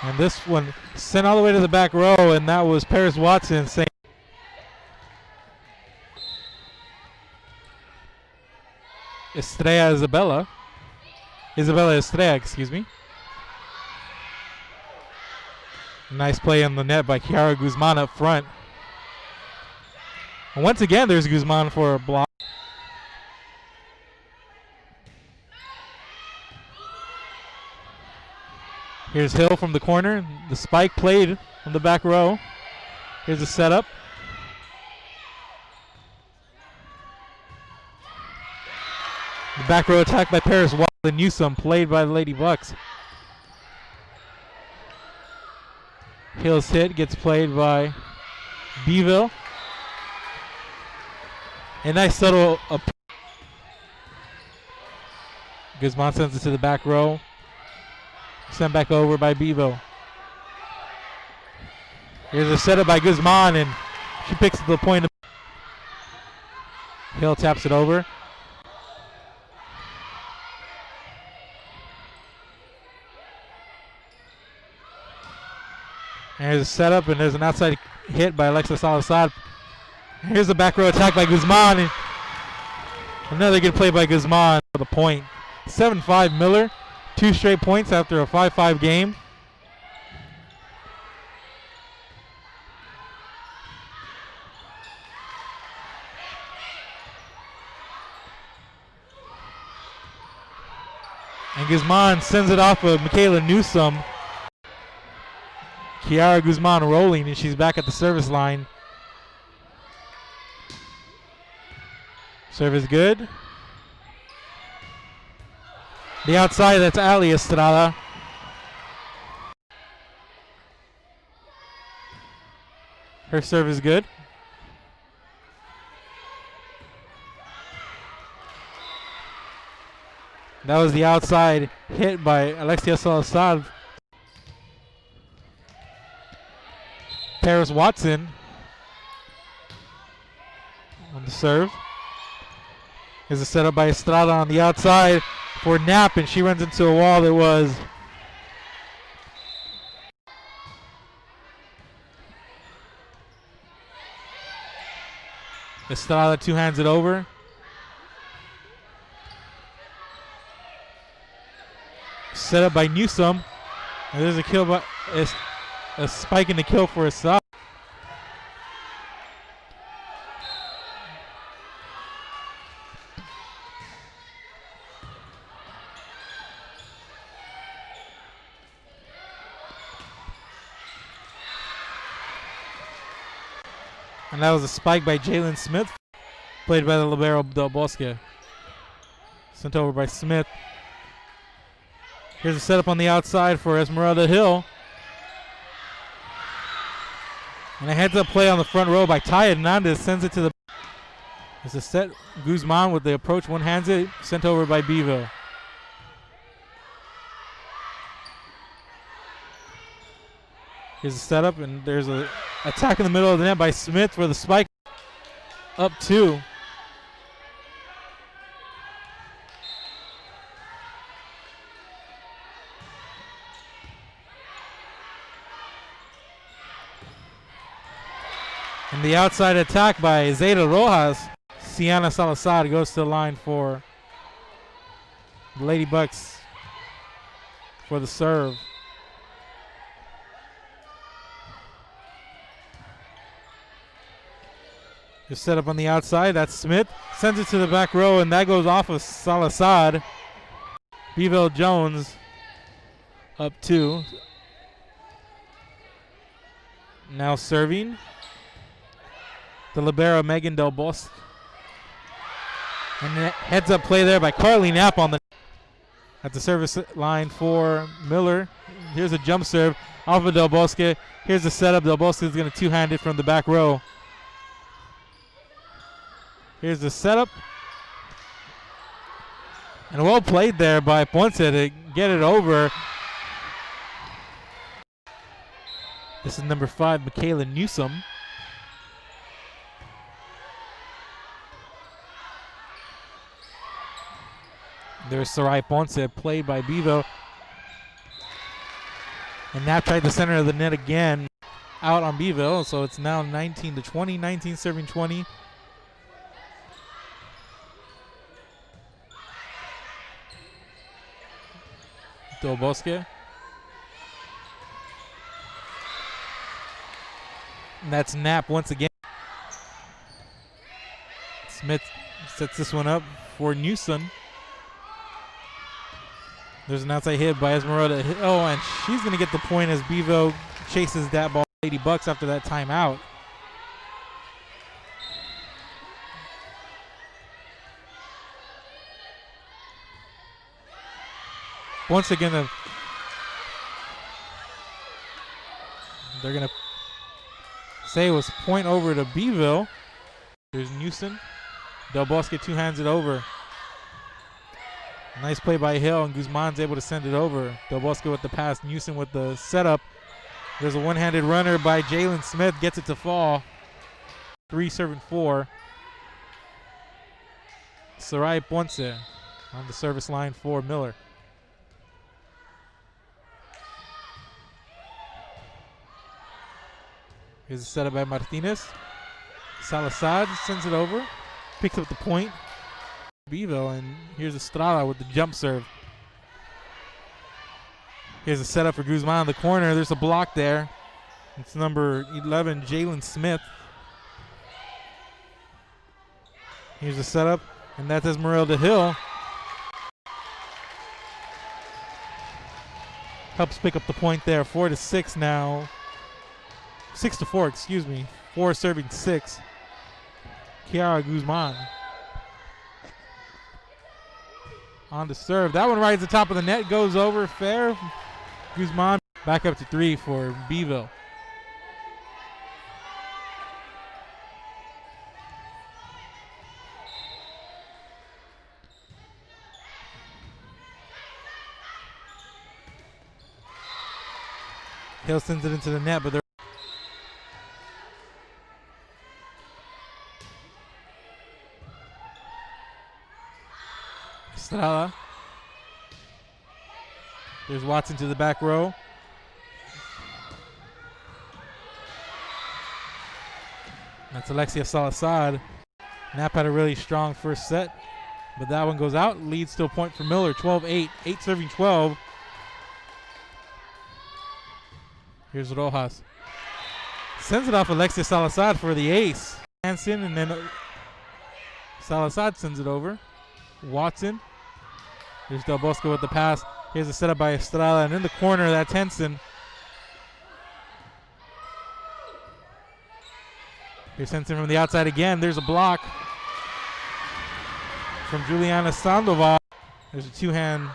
And this one sent all the way to the back row, and that was Paris Watson saying, Isabella Estrella, excuse me. Nice play on the net by Kiara Guzman up front. And once again, there's Guzman for a block. Here's Hill from the corner. The spike played on the back row. Here's the setup. The back row attack by Paris Watson. Newsome played by the Lady Bucks. Hill's hit gets played by Beeville. A nice subtle Guzman sends it to the back row. Sent back over by Beeville. Here's a setup by Guzman, and she picks the point. Hill taps it over. And here's a setup, and there's an outside hit by Alexis Al-Assad. Here's the back row attack by Guzman. And another good play by Guzman for the point. 7-5 Miller. 2 straight points after a 5-5 game. And Guzman sends it off of Michaela Newsome. Kiara Guzman rolling, and she's back at the service line. Service good. The outside, that's Ali Estrada. Her serve is good. That was the outside hit by Alexia Salazar. Paris Watson on the serve. Is a setup by Estrada on the outside for Knapp, and she runs into a wall that was Estrada two-hands it over. Set up by Newsome. And there's a kill by a spike in the kill for Estrada. And that was a spike by Jalen Smith, played by the libero Del Bosque. Sent over by Smith. Here's a setup on the outside for Esmeralda Hill. And a heads-up play on the front row by Ty Hernandez. Sends it to the... It's a set. Guzman with the approach. One hands it. Sent over by Beeville. Here's a setup, and there's a attack in the middle of the net by Smith for the spike. Up 2. And the outside attack by Zeta Rojas. Sienna Salazar goes to the line for the Lady Bucks for the serve. Just set up on the outside. That's Smith. Sends it to the back row, and that goes off of Salazar. Beeville Jones up 2. Now serving. The libero Megan Del Bosque. And heads up play there by Carly Knapp on the at the service line for Miller. Here's a jump serve off of Del Bosque. Here's the setup. Del Bosque is going to two-hand it from the back row. Here's the setup. And well played there by Ponce to get it over. This is number 5, Michaela Newsome. There's Sarai Ponce, played by Bevo. And Knapp tried the center of the net again, out on Beeville. So it's now 19-20, 19 serving 20. Del Bosque. And that's Knapp once again. Smith sets this one up for Newsom. There's an outside hit by Esmeralda. Oh, and she's going to get the point as Bevo chases that ball. $80 after that timeout. Once again, they're going to say it was point over to Beeville. There's Newsom. Del Bosque two-hands it over. Nice play by Hill, and Guzman's able to send it over. Del Bosque with the pass. Newsom with the setup. There's a one-handed runner by Jalen Smith. Gets it to fall. 3 serving 4. Sarai Ponce on the service line for Miller. Here's a setup by Martinez. Salazar sends it over. Picks up the point. Beeville, and here's Estrada with the jump serve. Here's a setup for Guzman in the corner. There's a block there. It's number 11, Jalen Smith. Here's the setup, and that's Esmeralda Hill. Helps pick up the point there. 4-6 now. 6-4, excuse me. 4 serving 6. Kiara Guzman on the serve. That one right at the top of the net, goes over, fair. Guzman back up to 3 for Beeville. Hill sends it into the net, but they're Estrada. There's Watson to the back row. That's Alexia Salazar. Knapp had a really strong first set, but that one goes out. Leads to a point for Miller. 12-8. 8 serving 12. Here's Rojas. Sends it off Alexia Salazar for the ace. Hansen, and then Salazar sends it over. Watson. Here's Del Bosque with the pass. Here's a setup by Estrada, and in the corner, that's Henson. Here's Henson from the outside again. There's a block from Juliana Sandoval. There's a two-hand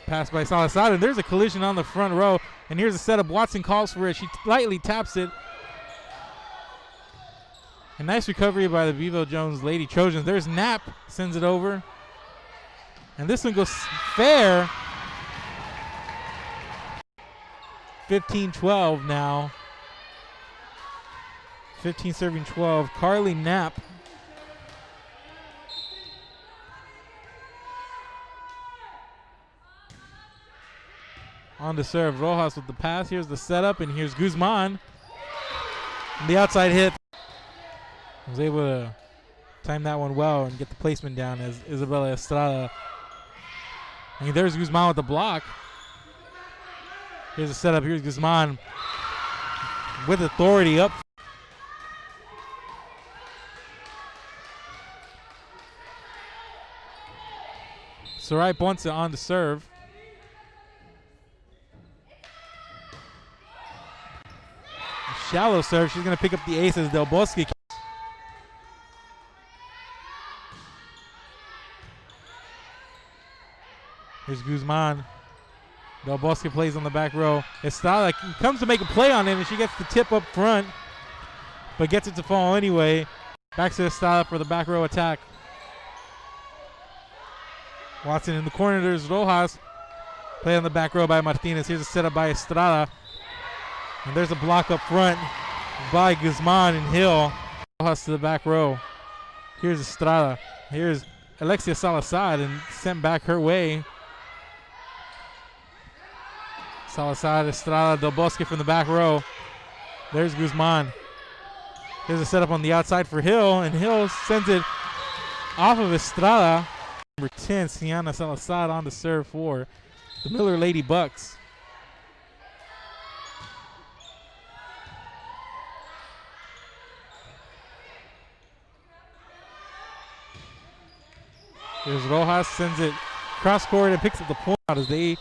pass by Salazar, and there's a collision on the front row. And here's a setup. Watson calls for it. She lightly taps it. A nice recovery by the Beeville Jones Lady Trojans. There's Knapp, sends it over. And this one goes fair. 15-12 now. 15 serving 12. Carly Knapp. On the serve. Rojas with the pass. Here's the setup, and here's Guzman. The outside hit. Was able to time that one well and get the placement down as Isabella Estrada. And there's Guzman with the block. Here's a setup. Here's Guzman with authority up. Sarai Ponce on the serve. Shallow serve. She's going to pick up the ace as Del Bosque. Here's Guzman. Del Bosque plays on the back row. Estrada comes to make a play on it, and she gets the tip up front, but gets it to fall anyway. Back to Estrada for the back row attack. Watson in the corner. There's Rojas. Play on the back row by Martinez. Here's a setup by Estrada. And there's a block up front by Guzman and Hill. Rojas to the back row. Here's Estrada. Here's Alexia Salazar, and sent back her way. Salazar, Estrada, Del Bosque from the back row. There's Guzman. Here's a setup on the outside for Hill, and Hill sends it off of Estrada. Number 10, Sienna Salazar on to serve for the Miller Lady Bucks. Here's Rojas, sends it cross court and picks up the point out as they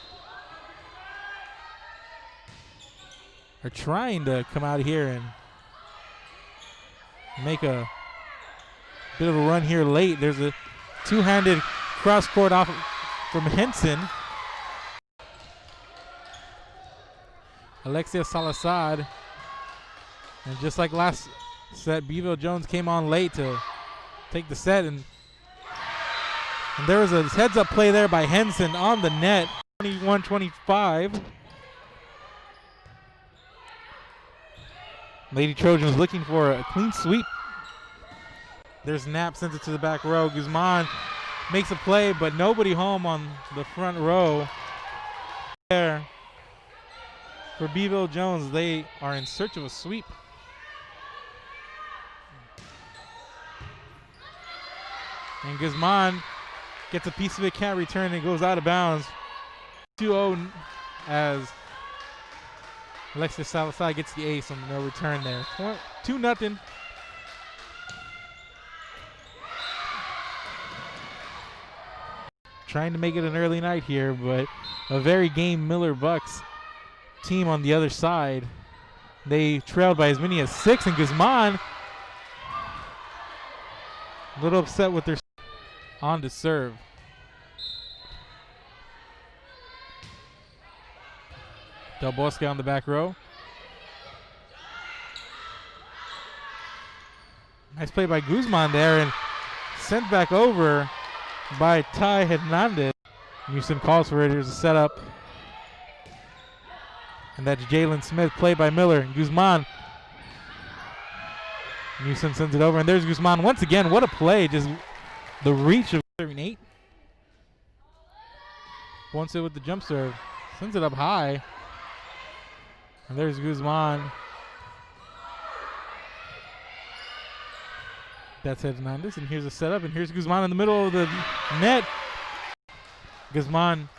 are trying to come out here and make a bit of a run here late. There's a two-handed cross court off from Henson. Alexia Salazar. And just like last set, Beeville Jones came on late to take the set, and there was a heads-up play there by Henson on the net, 21-25. Lady Trojans looking for a clean sweep. There's Knapp, sends it to the back row. Guzman makes a play, but nobody home on the front row. There for Beeville Jones, they are in search of a sweep. And Guzman gets a piece of it, can't return, and goes out of bounds. 2-0 as Alexis Salazar gets the ace on the no return there. 2-0. Trying to make it an early night here, but a very game Miller Bucks team on the other side. They trailed by as many as 6, and Guzman a little upset with their on to serve. Del Bosque on the back row. Nice play by Guzman there, and sent back over by Ty Hernandez. Newsom calls for it. Here's a setup. And that's Jalen Smith, played by Miller. Guzman. Newsom sends it over, and there's Guzman once again. What a play. Just the reach of serving 8. Wants it with the jump serve. Sends it up high. And there's Guzman. That's Hernandez, and here's a setup, and here's Guzman in the middle of the net. Guzman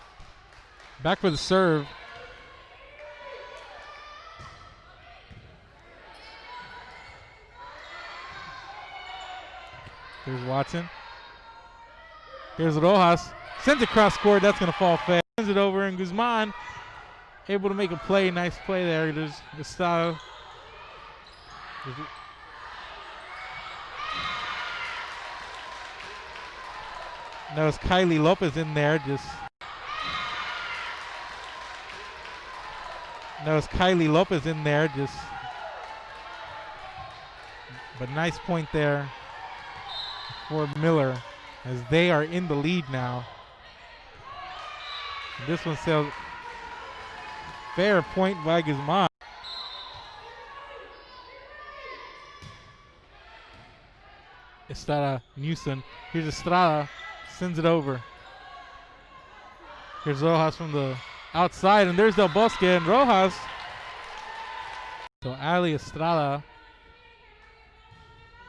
back for the serve. Here's Watson. Here's Rojas. Sends it cross court. That's going to fall fair. Sends it over, and Guzman able to make a play. Nice play there. There's Gustavo. That was Kylie Lopez in there. But nice point there for Miller as they are in the lead now. And this one sails fair point by Guzman. Estrada, Newsom. Here's Estrada, sends it over. Here's Rojas from the outside, and there's Del Bosque and Rojas. So Ali Estrada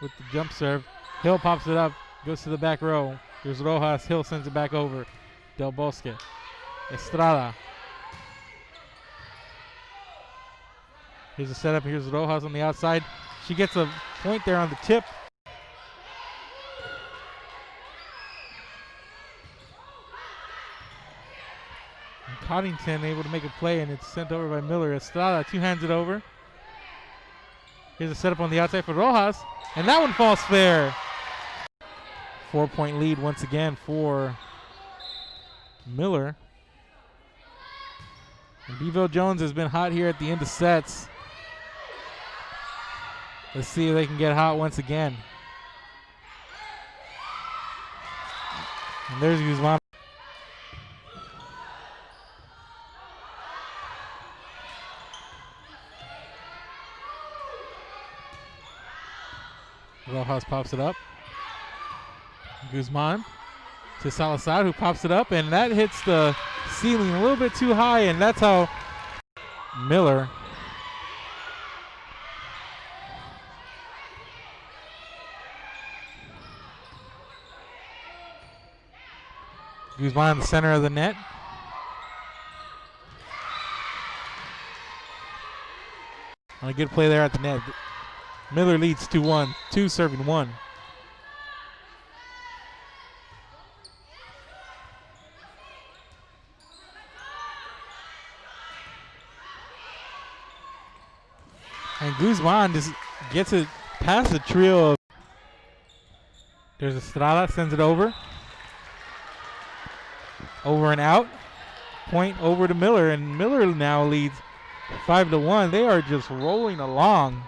with the jump serve. Hill pops it up, goes to the back row. Here's Rojas, Hill sends it back over. Del Bosque, Estrada. Here's a setup, here's Rojas on the outside. She gets a point there on the tip. And Coddington able to make a play, and it's sent over by Miller. Estrada two-hands it over. Here's a setup on the outside for Rojas, and that one falls fair. 4-point lead once again for Miller. And Beeville Jones has been hot here at the end of sets. Let's see if they can get hot once again. And there's Guzman. Rojas pops it up. Guzman to Salazar, who pops it up, and that hits the ceiling a little bit too high, and that's how Miller. Guzman in the center of the net. On a good play there at the net. Miller leads 2-1. 2 serving 1. And Guzman just gets it past the trio. There's Estrada, sends it over. Over and out. Point over to Miller, and Miller now leads 5-1. They are just rolling along.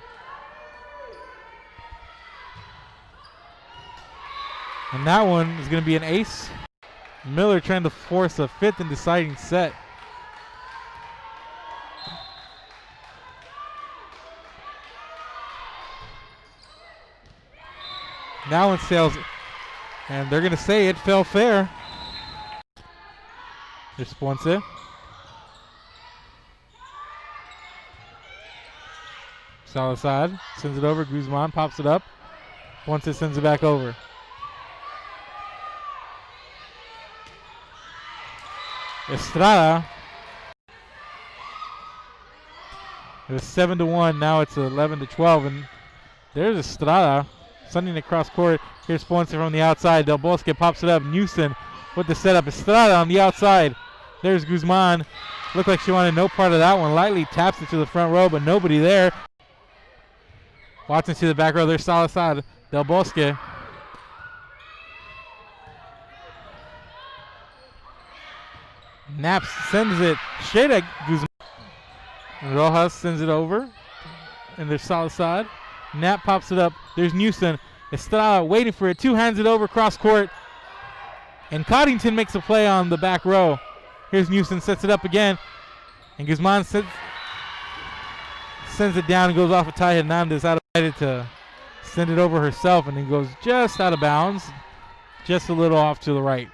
And that one is going to be an ace. Miller trying to force a fifth and deciding set. Now one sails, and they're going to say it fell fair. There's Ponce. Salazar sends it over. Guzman pops it up. Ponce sends it back over. Estrada. It was 7-1. Now it's 11-12, and there's Estrada sending it across court. Here's Ponce from the outside. Del Bosque pops it up. Newson with the setup. Estrada on the outside. There's Guzman. Looked like she wanted no part of that one. Lightly taps it to the front row, but nobody there. Watson to the back row. There's Salazar. Del Bosque. Naps sends it straight at Guzman. Rojas sends it over. And there's Salazar. Knapp pops it up. There's Newson. Estrada waiting for it. Two hands it over cross court. And Coddington makes a play on the back row. Here's Newson, sets it up again. And Guzman sends it down and goes off a tie. Hernandez out of to send it over herself, and it goes just out of bounds. Just a little off to the right.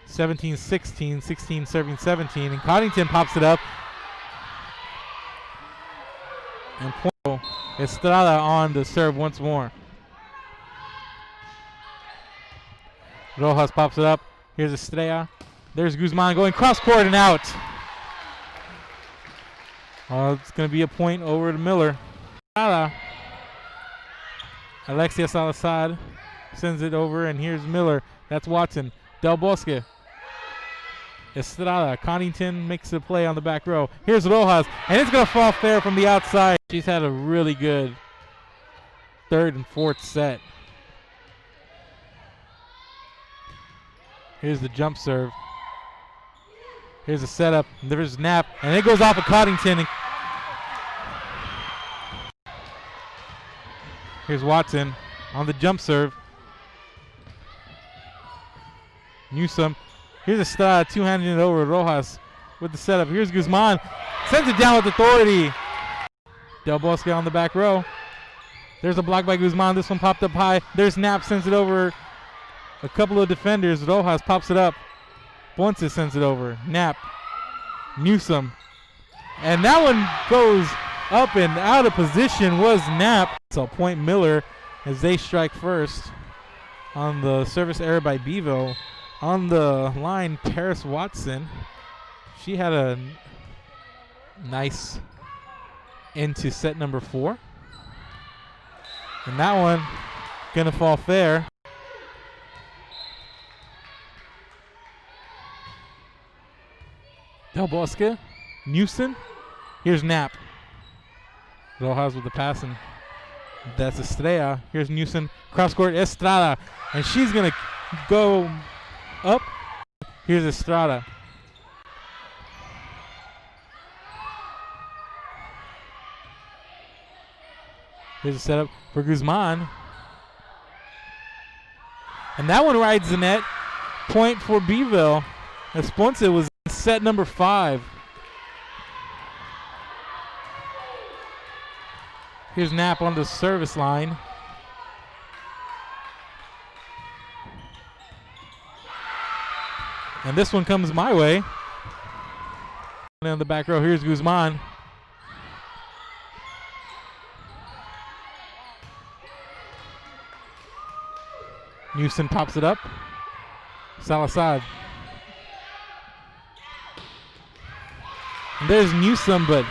17-16, 16 serving 17. And Coddington pops it up. And Estrada on the serve once more. Rojas pops it up. Here's Estrella. There's Guzman going cross court and out. It's going to be a point over to Miller. Alexia Salazar sends it over, and here's Miller. That's Watson. Del Bosque. Estrada. Coddington makes a play on the back row. Here's Rojas, and it's going to fall fair from the outside. She's had a really good third and fourth set. Here's the jump serve. Here's a setup. There's Knapp, and it goes off of Coddington. Here's Watson on the jump serve. Newsom. Here's Estrada, two-handing it over. Rojas with the setup. Here's Guzman. Sends it down with authority. Del Bosque on the back row. There's a block by Guzman. This one popped up high. There's Knapp, sends it over a couple of defenders. Rojas pops it up. Ponce sends it over. Knapp. Newsom. And that one goes up and out of position was Knapp. So point Miller as they strike first on the service error by Beeville. On the line, Paris Watson. She had a nice into set number 4. And that one gonna fall fair. Del Bosque, Newson. Here's Knapp. Rojas with the passing. That's Estrella. Here's Newson. Cross court, Estrada. And she's going to go up. Here's Estrada. Here's a setup for Guzman. And that one rides the net. Point for Beeville. As Ponce was in set number 5. Here's Knapp on the service line. And this one comes my way. On the back row, here's Guzman. Newsom pops it up. Salazar. And there's Newsom, but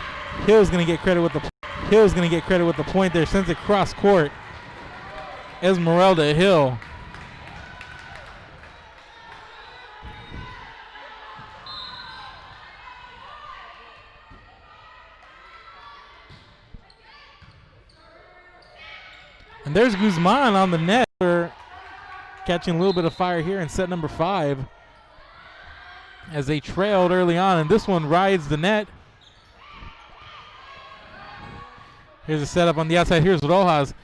Hill's gonna get credit with the point there. Sends it cross court. Esmeralda Hill. And there's Guzman on the net. We're catching a little bit of fire here in set number 5 as they trailed early on, and this one rides the net. Here's a setup on the outside. Here's Rojas,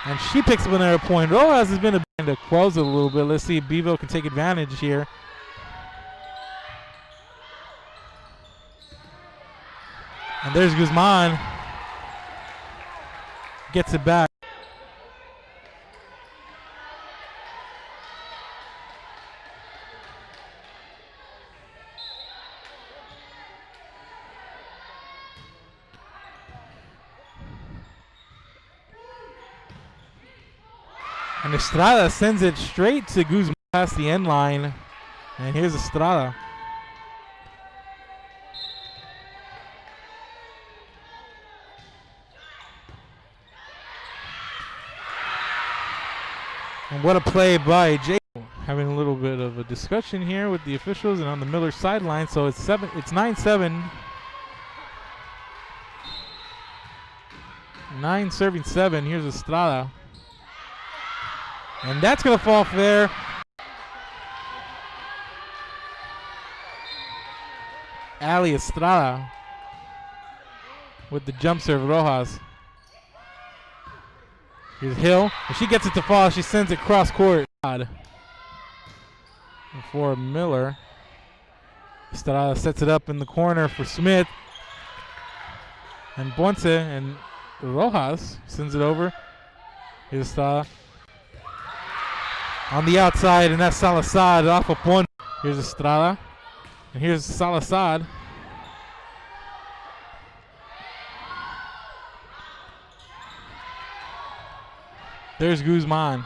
and she picks up another point. Rojas has been to close it a little bit. Let's see if Beeville can take advantage here. And there's Guzman. Gets it back. And Estrada sends it straight to Guzman past the end line. And here's Estrada. And what a play by Jay. Having a little bit of a discussion here with the officials and on the Miller sideline. So it's 9-7. 9 serving 7. Here's Estrada. And that's going to fall fair. Ali Estrada with the jump serve, Rojas. Here's Hill. If she gets it to fall, she sends it cross court. For Miller. Estrada sets it up in the corner for Smith. And Ponce and Rojas sends it over. Here's Estrada. On the outside, and that's Salazar off of Ponce. Here's Estrada. And here's Salazar. There's Guzman.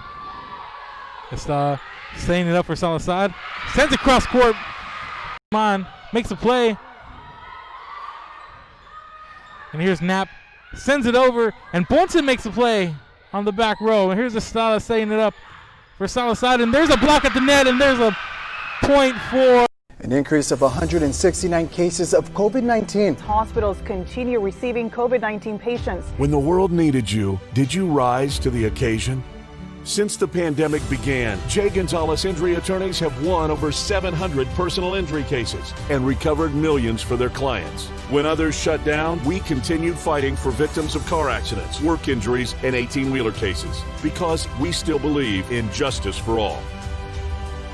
Estrada setting it up for Salazar. Sends it cross court. Guzman makes a play. And here's Knapp. Sends it over. And Ponce makes a play on the back row. And here's Estrada setting it up for Salazar, and there's a block at the net, and there's a point for. An increase of 169 cases of COVID-19. Hospitals continue receiving COVID-19 patients. When the world needed you, did you rise to the occasion? Since the pandemic began, Jay Gonzalez injury attorneys have won over 700 personal injury cases and recovered millions for their clients. When others shut down, we continued fighting for victims of car accidents, work injuries, and 18-wheeler cases because we still believe in justice for all.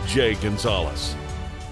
Jay Gonzalez.